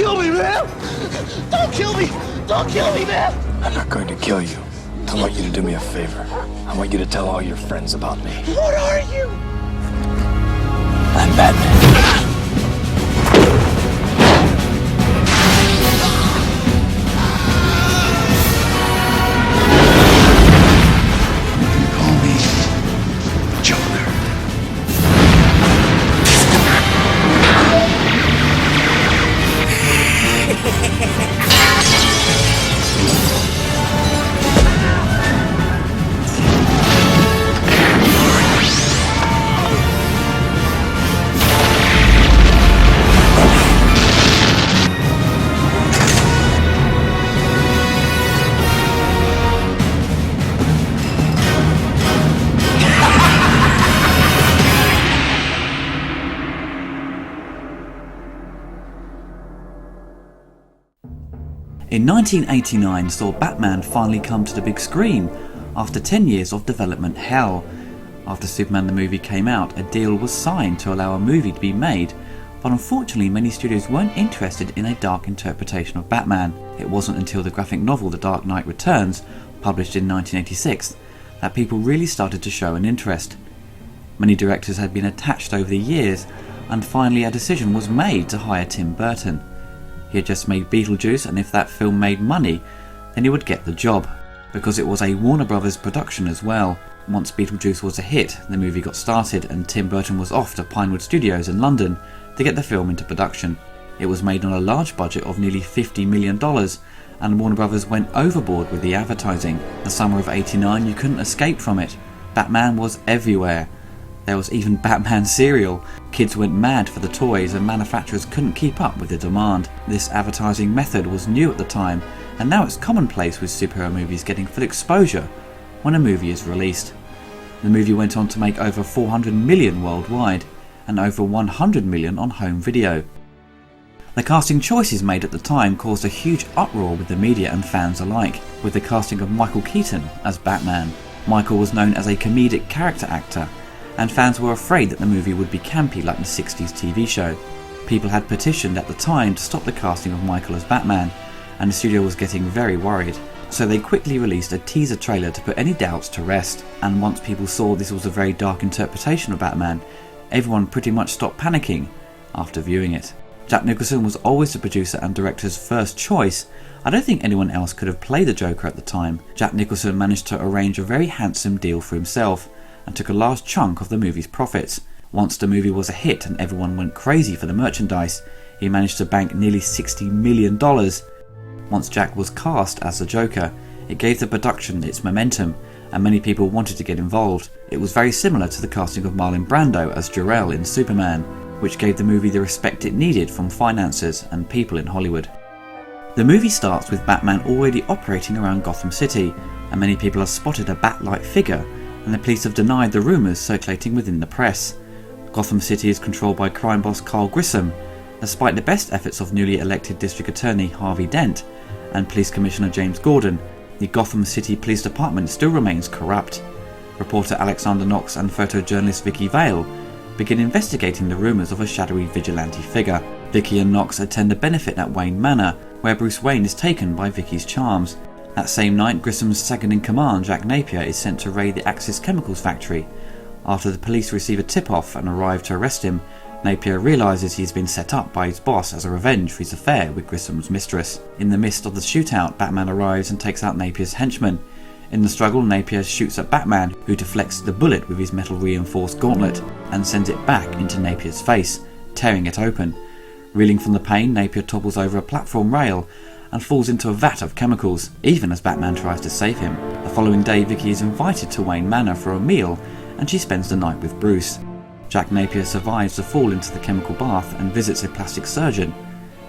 kill me, man! Don't kill me! Don't kill me, man! I'm not going to kill you. I want you to do me a favor. I want you to tell all your friends about me. What are you? I'm Batman. Call me Joker. In 1989 saw Batman finally come to the big screen after 10 years of development hell. After Superman the movie came out, a deal was signed to allow a movie to be made, but unfortunately many studios weren't interested in a dark interpretation of Batman. It wasn't until the graphic novel The Dark Knight Returns, published in 1986, that people really started to show an interest. Many directors had been attached over the years, and finally a decision was made to hire Tim Burton. He had just made Beetlejuice, and if that film made money, then he would get the job, because it was a Warner Brothers production as well. Once Beetlejuice was a hit, the movie got started and Tim Burton was off to Pinewood Studios in London to get the film into production. It was made on a large budget of nearly $50 million, and Warner Brothers went overboard with the advertising. The summer of '89, you couldn't escape from it. Batman was everywhere. There was even Batman cereal. Kids went mad for the toys and manufacturers couldn't keep up with the demand. This advertising method was new at the time, and now it's commonplace with superhero movies getting full exposure when a movie is released. The movie went on to make over 400 million worldwide and over 100 million on home video. The casting choices made at the time caused a huge uproar with the media and fans alike, with the casting of Michael Keaton as Batman. Michael was known as a comedic character actor, and fans were afraid that the movie would be campy like the 60s TV show. People had petitioned at the time to stop the casting of Michael as Batman, and the studio was getting very worried. So they quickly released a teaser trailer to put any doubts to rest, and once people saw this was a very dark interpretation of Batman, everyone pretty much stopped panicking after viewing it. Jack Nicholson was always the producer and director's first choice. I don't think anyone else could have played the Joker at the time. Jack Nicholson managed to arrange a very handsome deal for himself, and took a large chunk of the movie's profits. Once the movie was a hit and everyone went crazy for the merchandise, he managed to bank nearly $60 million. Once Jack was cast as the Joker, it gave the production its momentum, and many people wanted to get involved. It was very similar to the casting of Marlon Brando as Jor-El in Superman, which gave the movie the respect it needed from financiers and people in Hollywood. The movie starts with Batman already operating around Gotham City, and many people have spotted a bat-like figure, and the police have denied the rumours circulating within the press. Gotham City is controlled by crime boss Carl Grissom, despite the best efforts of newly elected District Attorney Harvey Dent and Police Commissioner James Gordon. The Gotham City Police Department still remains corrupt. Reporter Alexander Knox and photojournalist Vicky Vale begin investigating the rumours of a shadowy vigilante figure. Vicky and Knox attend a benefit at Wayne Manor, where Bruce Wayne is taken by Vicky's charms. That same night, Grissom's second-in-command, Jack Napier, is sent to raid the Axis Chemicals factory. After the police receive a tip-off and arrive to arrest him, Napier realises he's been set up by his boss as a revenge for his affair with Grissom's mistress. In the midst of the shootout, Batman arrives and takes out Napier's henchmen. In the struggle, Napier shoots at Batman, who deflects the bullet with his metal-reinforced gauntlet and sends it back into Napier's face, tearing it open. Reeling from the pain, Napier topples over a platform rail and falls into a vat of chemicals, even as Batman tries to save him. The following day, Vicky is invited to Wayne Manor for a meal, and she spends the night with Bruce. Jack Napier survives the fall into the chemical bath and visits a plastic surgeon.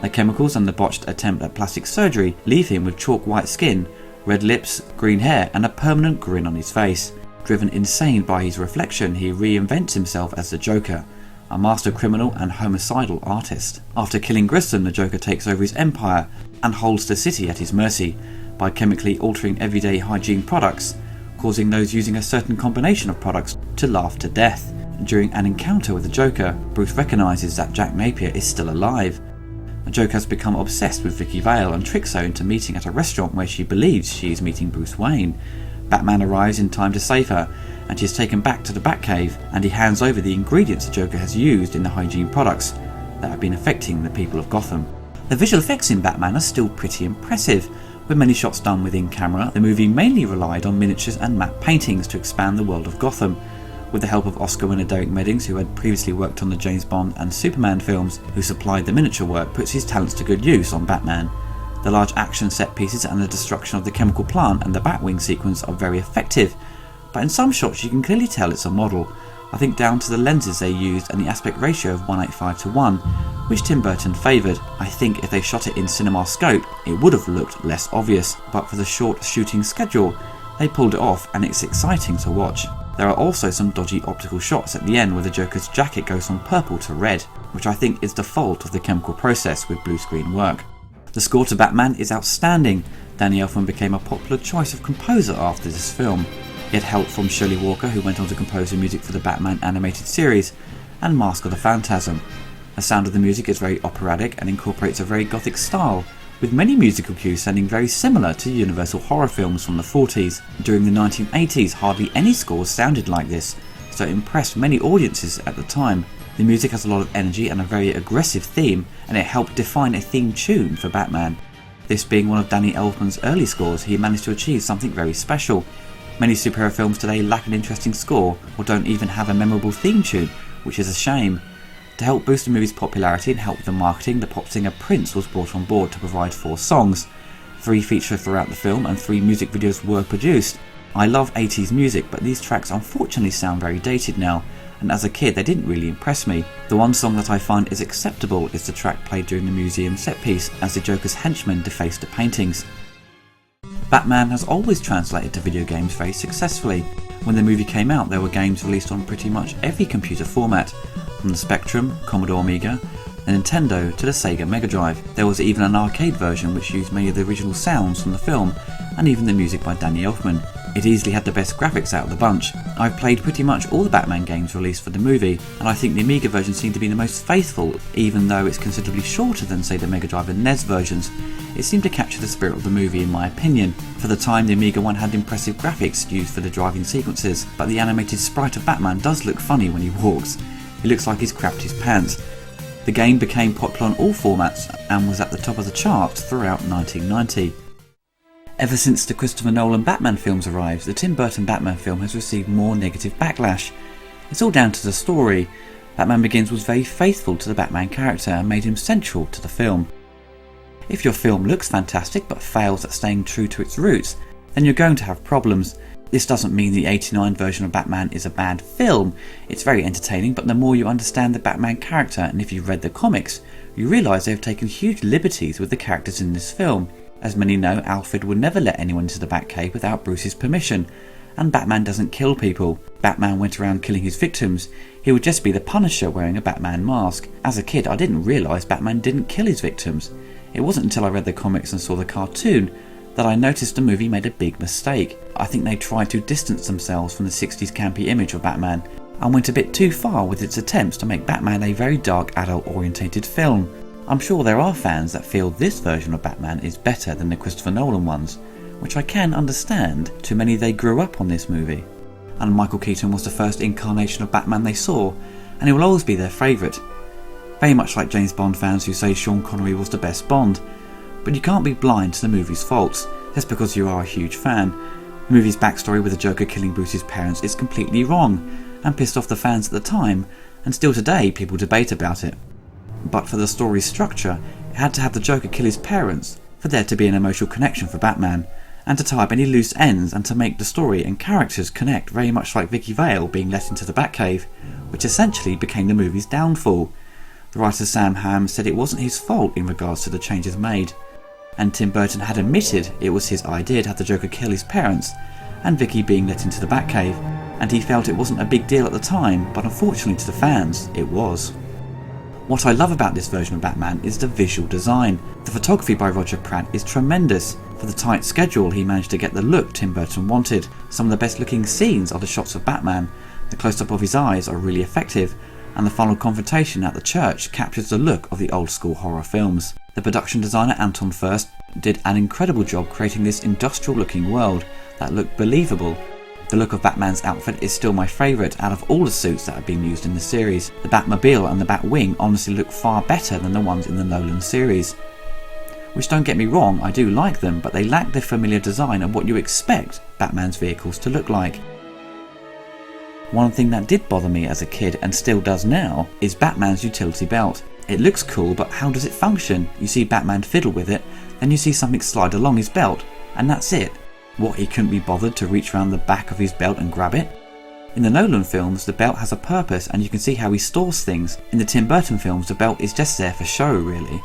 The chemicals and the botched attempt at plastic surgery leave him with chalk white skin, red lips, green hair, and a permanent grin on his face. Driven insane by his reflection, he reinvents himself as the Joker, a master criminal and homicidal artist. After killing Grissom, the Joker takes over his empire and holds the city at his mercy by chemically altering everyday hygiene products, causing those using a certain combination of products to laugh to death. During an encounter with the Joker, Bruce recognises that Jack Napier is still alive. The Joker has become obsessed with Vicky Vale and tricks her into meeting at a restaurant where she believes she is meeting Bruce Wayne. Batman arrives in time to save her, and she is taken back to the Batcave, and he hands over the ingredients the Joker has used in the hygiene products that have been affecting the people of Gotham. The visual effects in Batman are still pretty impressive. With many shots done within camera, the movie mainly relied on miniatures and matte paintings to expand the world of Gotham. With the help of Oscar winner Derek Meddings, who had previously worked on the James Bond and Superman films, who supplied the miniature work, puts his talents to good use on Batman. The large action set pieces and the destruction of the chemical plant and the Batwing sequence are very effective, but in some shots you can clearly tell it's a model. I think down to the lenses they used and the aspect ratio of 1:85:1, which Tim Burton favoured. I think if they shot it in CinemaScope it would have looked less obvious, but for the short shooting schedule they pulled it off and it's exciting to watch. There are also some dodgy optical shots at the end where the Joker's jacket goes from purple to red, which I think is the fault of the chemical process with blue screen work. The score to Batman is outstanding. Danny Elfman became a popular choice of composer after this film. He had help from Shirley Walker, who went on to compose the music for the Batman animated series and Mask of the Phantasm. The sound of the music is very operatic and incorporates a very gothic style, with many musical cues sounding very similar to Universal horror films from the 40s. During the 1980s, hardly any scores sounded like this, so it impressed many audiences at the time. The music has a lot of energy and a very aggressive theme, and it helped define a theme tune for Batman. This being one of Danny Elfman's early scores, he managed to achieve something very special. Many superhero films today lack an interesting score or don't even have a memorable theme tune, which is a shame. To help boost the movie's popularity and help with the marketing, the pop singer Prince was brought on board to provide 4 songs. 3 feature throughout the film and 3 music videos were produced. I love 80s music, but these tracks unfortunately sound very dated now, and as a kid they didn't really impress me. The one song that I find is acceptable is the track played during the museum set piece as the Joker's henchmen deface the paintings. Batman has always translated to video games very successfully. When the movie came out there were games released on pretty much every computer format, from the Spectrum, Commodore Amiga, the Nintendo to the Sega Mega Drive. There was even an arcade version which used many of the original sounds from the film and even the music by Danny Elfman. It easily had the best graphics out of the bunch. I've played pretty much all the Batman games released for the movie, and I think the Amiga version seemed to be the most faithful, even though it's considerably shorter than say the Mega Drive and NES versions. It seemed to capture the spirit of the movie in my opinion. For the time the Amiga one had impressive graphics used for the driving sequences, but the animated sprite of Batman does look funny when he walks. He looks like he's crapped his pants. The game became popular on all formats and was at the top of the charts throughout 1990. Ever since the Christopher Nolan Batman films arrived, the Tim Burton Batman film has received more negative backlash. It's all down to the story. Batman Begins was very faithful to the Batman character and made him central to the film. If your film looks fantastic but fails at staying true to its roots, then you're going to have problems. This doesn't mean the 89 version of Batman is a bad film. It's very entertaining, but the more you understand the Batman character, and if you've read the comics, you realise they have taken huge liberties with the characters in this film. As many know, Alfred would never let anyone into the Batcave without Bruce's permission, and Batman doesn't kill people. Batman went around killing his victims. He would just be the Punisher wearing a Batman mask. As a kid, I didn't realise Batman didn't kill his victims. It wasn't until I read the comics and saw the cartoon that I noticed the movie made a big mistake. I think they tried to distance themselves from the 60s campy image of Batman and went a bit too far with its attempts to make Batman a very dark adult orientated film. I'm sure there are fans that feel this version of Batman is better than the Christopher Nolan ones, which I can understand. Too many they grew up on this movie. And Michael Keaton was the first incarnation of Batman they saw, and he will always be their favourite. Very much like James Bond fans who say Sean Connery was the best Bond. But you can't be blind to the movie's faults, just because you are a huge fan. The movie's backstory with the Joker killing Bruce's parents is completely wrong, and pissed off the fans at the time, and still today people debate about it. But for the story's structure, it had to have the Joker kill his parents, for there to be an emotional connection for Batman, and to tie up any loose ends and to make the story and characters connect very much like Vicky Vale being let into the Batcave, which essentially became the movie's downfall. The writer Sam Hamm said it wasn't his fault in regards to the changes made, and Tim Burton had admitted it was his idea to have the Joker kill his parents and Vicky being let into the Batcave, and he felt it wasn't a big deal at the time, but unfortunately to the fans, it was. What I love about this version of Batman is the visual design. The photography by Roger Pratt is tremendous. For the tight schedule, he managed to get the look Tim Burton wanted. Some of the best looking scenes are the shots of Batman. The close-up of his eyes are really effective, and the final confrontation at the church captures the look of the old school horror films. The production designer Anton FURST did an incredible job creating this industrial looking world that looked believable. The look of Batman's outfit is still my favourite out of all the suits that have been used in the series. The Batmobile and the Batwing honestly look far better than the ones in the Nolan series. Which, don't get me wrong, I do like them, but they lack the familiar design of what you expect Batman's vehicles to look like. One thing that did bother me as a kid and still does now is Batman's utility belt. It looks cool, but how does it function? You see Batman fiddle with it, then you see something slide along his belt, and that's it. What, he couldn't be bothered to reach around the back of his belt and grab it? In the Nolan films, the belt has a purpose and you can see how he stores things. In the Tim Burton films, the belt is just there for show, really.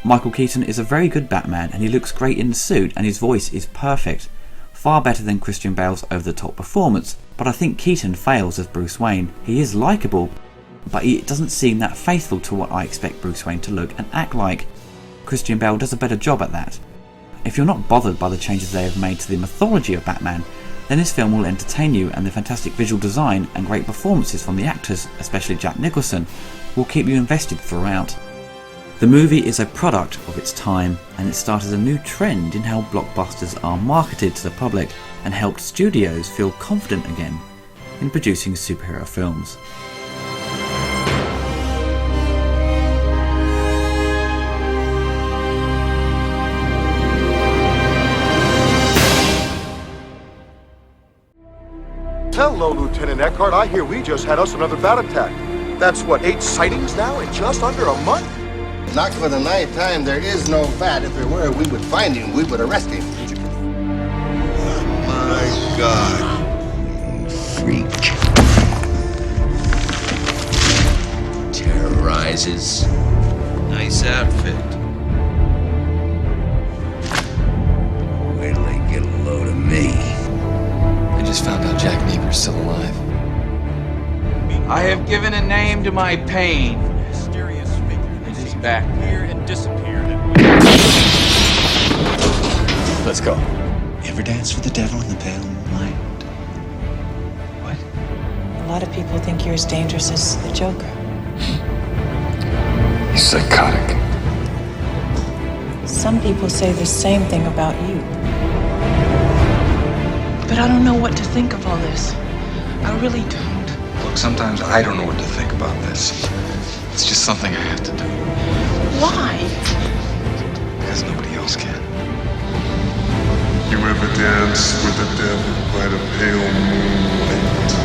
Michael Keaton is a very good Batman and he looks great in the suit and his voice is perfect. Far better than Christian Bale's over-the-top performance, but I think Keaton fails as Bruce Wayne. He is likeable, but he doesn't seem that faithful to what I expect Bruce Wayne to look and act like. Christian Bale does a better job at that. If you're not bothered by the changes they have made to the mythology of Batman, then this film will entertain you, and the fantastic visual design and great performances from the actors, especially Jack Nicholson, will keep you invested throughout. The movie is a product of its time, and it started a new trend in how blockbusters are marketed to the public and helped studios feel confident again in producing superhero films. Hello, Lieutenant Eckhart. I hear we just had us another bat attack. That's what, 8 sightings now in just under a month? Not for the night time. There is no bat. If there were, we would find him. We would arrest him. Oh my God. Freak. Terrorizes. Nice outfit. Wait till they get a load of me. I just found out Jack Napier's still alive. I have given a name to my pain. Mysterious figure. It is back Here and disappeared. Let's go. You ever dance with the devil in the pale moonlight? What? A lot of people think you're as dangerous as the Joker. He's psychotic. Some people say the same thing about you. But I don't know what to think of all this. I really don't. Look, sometimes I don't know what to think about this. It's just something I have to do. Why? Because nobody else can. You ever dance with the devil by the pale moonlight?